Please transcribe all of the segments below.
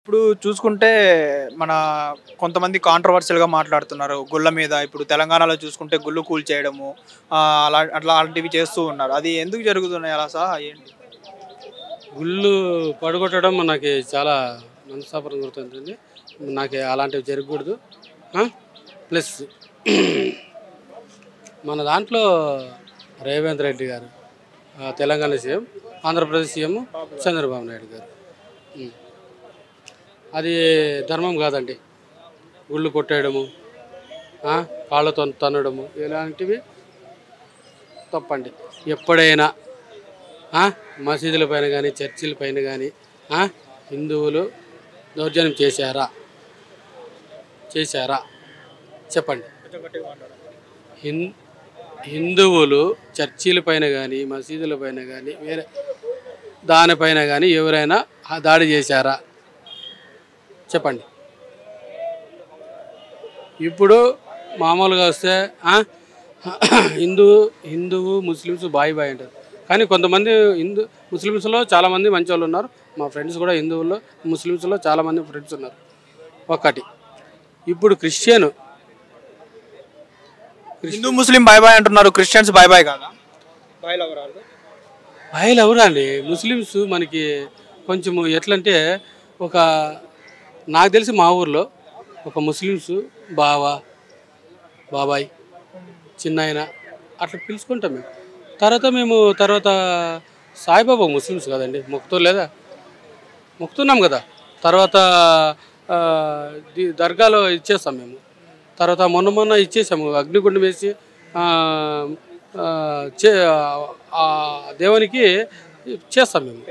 ఇప్పుడు చూసుకుంటే మన కొంతమంది కాంట్రవర్షియల్‌గా మాట్లాడుతున్నారు గుళ్ళ మీద. ఇప్పుడు తెలంగాణలో చూసుకుంటే గుళ్ళు కూల్చేయడము అలాంటివి చేస్తూ ఉన్నారు. అది ఎందుకు జరుగుతున్నాయి అలా ఏంటి? గుళ్ళు పడగొట్టడం నాకు చాలా మనస్తాపం గుర్తుంటుంది. నాకు అలాంటివి జరగకూడదు. ప్లస్ మన దాంట్లో రేవంత్ రెడ్డి గారు తెలంగాణ సీఎం, ఆంధ్రప్రదేశ్ సీఎం చంద్రబాబు నాయుడు గారు. అది ధర్మం కాదండి. గుళ్ళు కొట్టేయడము, కాళ్ళతో తన్నడము ఇలాంటివి తప్పండి. ఎప్పుడైనా మసీదుల పైన కానీ చర్చిల పైన కానీ హిందువులు దౌర్జన్యం చేశారా చెప్పండి. హిందువులు చర్చిల పైన కానీ మసీదుల పైన కానీ వేరే దానిపైన కానీ ఎవరైనా దాడి చేశారా చెప్పండి. ఇప్పుడు మామూలుగా వస్తే హిందువు ముస్లిమ్స్ బాయ్ అంటారు. కానీ కొంతమంది ముస్లిమ్స్లో చాలామంది మంచి వాళ్ళు ఉన్నారు. మా ఫ్రెండ్స్ కూడా హిందువుల్లో ముస్లిమ్స్లో చాలామంది ఫ్రెండ్స్ ఉన్నారు. ఒకటి ఇప్పుడు హిందూ ముస్లిం బాయ్ అంటున్నారు, క్రిస్టియన్స్ బాయ్ కాదా? బాయ్లు ఎవరండి? ముస్లిమ్స్ మనకి కొంచెం ఎట్లంటే నాకు తెలిసి మా ఊర్లో ఒక ముస్లిమ్స్ బాబాయ్ చిన్నాయన అట్లా పిలుచుకుంటాం మేము. తర్వాత సాయిబాబా ముస్లిమ్స్ కదండి, మొక్కుతున్నాం కదా. తర్వాత దర్గాలో ఇచ్చేస్తాం మేము. తర్వాత మొన్న ఇచ్చేసాము, అగ్నిగుండం వేసి దేవునికి చేస్తాం మేము.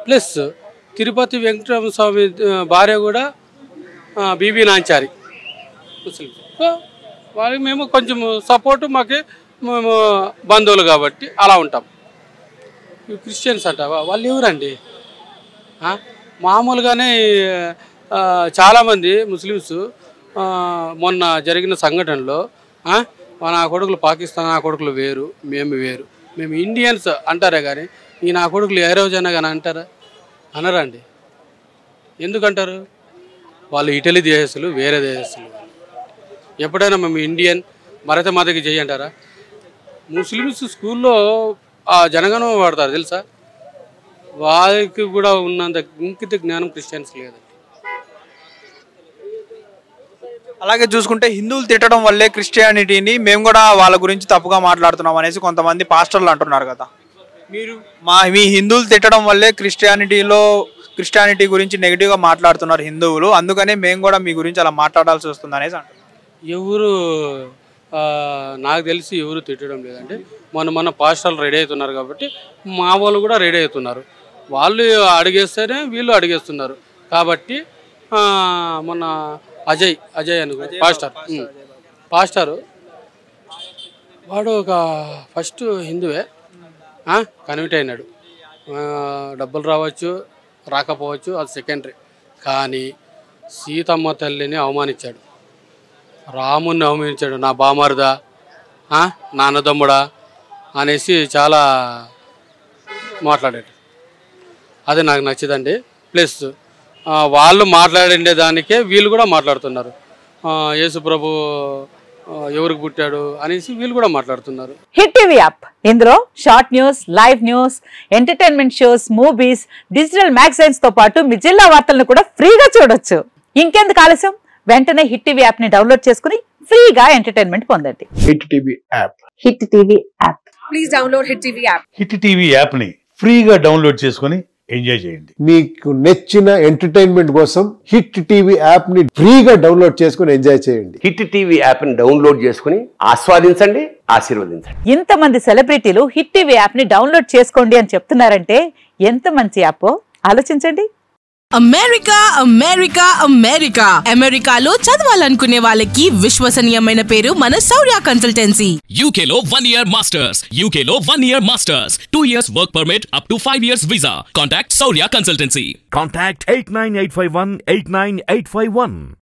ప్లస్ తిరుపతి వెంకటరమణ స్వామి భార్య కూడా బీబీ నాంచారి ముస్లిమ్స్. వాళ్ళకి మేము కొంచెం సపోర్టు, మేము బంధువులు కాబట్టి అలా ఉంటాం. క్రిస్టియన్స్ అంటావా? వాళ్ళు ఎవరండి? మామూలుగానే చాలామంది ముస్లిమ్స్ మొన్న జరిగిన సంఘటనలో నా కొడుకులు పాకిస్తాన్, నా కొడుకులు వేరు, మేము ఇండియన్స్ అంటారే కానీ ఈ నా కొడుకులు ఏ రోజైనా కానీ అంటారా? అనరండి. ఎందుకంటారు? వాళ్ళు ఇటలీ దేశస్తులు, వేరే దేశస్తులు. ఎప్పుడైనా మేము ఇండియన్ భారత మాతకి చేయంటారా? ముస్లిమ్స్ స్కూల్లో జనగణం వాడతారు తెలుసా? వాళ్ళకి కూడా ఉన్నంత ఇంకిత జ్ఞానం క్రిస్టియన్స్ లేదండి. అలాగే చూసుకుంటే హిందువులు తిట్టడం వల్లే క్రిస్టియానిటీని మేము కూడా వాళ్ళ గురించి తప్పుగా మాట్లాడుతున్నాం అనేసి కొంతమంది పాస్టర్లు అంటున్నారు కదా. మీ హిందువులు తిట్టడం వల్లే క్రిస్టియానిటీ గురించి నెగిటివ్గా మాట్లాడుతున్నారు హిందువులు, అందుకనే మేము కూడా మీ గురించి అలా మాట్లాడాల్సి వస్తుంది అనేసి అంటున్నారు. ఎవరు నాకు తెలిసి ఎవరు తిట్టడం లేదండి. మన పాస్టర్లు రెడీ అవుతున్నారు కాబట్టి మా వాళ్ళు కూడా రెడీ అవుతున్నారు. వాళ్ళు అడిగేస్తేనే వీళ్ళు అడిగేస్తున్నారు కాబట్టి మొన్న అజయ్ అని పాస్టరు వాడు ఫస్ట్ హిందువే కన్వర్ట్ అయినాడు. డబ్బులు రావచ్చు రాకపోవచ్చు, అది సెకండరీ. కానీ సీతమ్మ తల్లిని అవమానించాడు, రాముని అవమానించాడు. నా బామర్దా, నాన్నదమ్ముడా అనేసి చాలా మాట్లాడాడు. అది నాకు నచ్చదండి. ప్లస్ వాళ్ళు మాట్లాడే దానికే వీళ్ళు కూడా మాట్లాడుతున్నారు. యేసు ప్రభు ఎవరికి పుట్టాడు అనేసి వీళ్ళు కూడా మాట్లాడుతున్నారు. హిట్ టీవీ యాప్, ఇందులో short news, live news, entertainment shows, movies, digital magazines తో పాటు మీ జిల్లా వార్తలను కూడా ఫ్రీగా చూడొచ్చు. ఇంకెందుకు ఆలస్యం? వెంటనే హిట్ టీవీ యాప్ ని డౌన్లోడ్ చేసుకుని ఫ్రీగా ఎంటర్టైన్మెంట్ పొందండి. Hit TV app. Hit TV app. Please download hit TV app. Hit TV app ని ఫ్రీగా డౌన్లోడ్ చేసుకుని ఎంజాయ్ చేయండి. మీకు నచ్చిన ఎంటర్టైన్మెంట్ కోసం హిట్ టీవీ యాప్ ని ఫ్రీగా డౌన్లోడ్ చేసుకుని ఎంజాయ్ చేయండి. హిట్ టీవీ యాప్ ని డౌన్లోడ్ చేసుకుని ఆస్వాదించండి, ఆశీర్వదించండి. ఇంతమంది సెలబ్రిటీలు హిట్ టీవీ యాప్ ని డౌన్లోడ్ చేసుకోండి అని చెప్తున్నారంటే ఎంత మంచి యాప్ ఆలోచించండి. అమెరికాలో చదవాలనుకునే వాళ్ళకి విశ్వసనీయమైన పేరు మన శౌర్య కన్సల్టెన్సీ. UK లో 1 year masters, UK లో 1 year masters, 2 years work permit up to 5 years visa. Contact Shaurya Consultancy. Contact 89851 89851.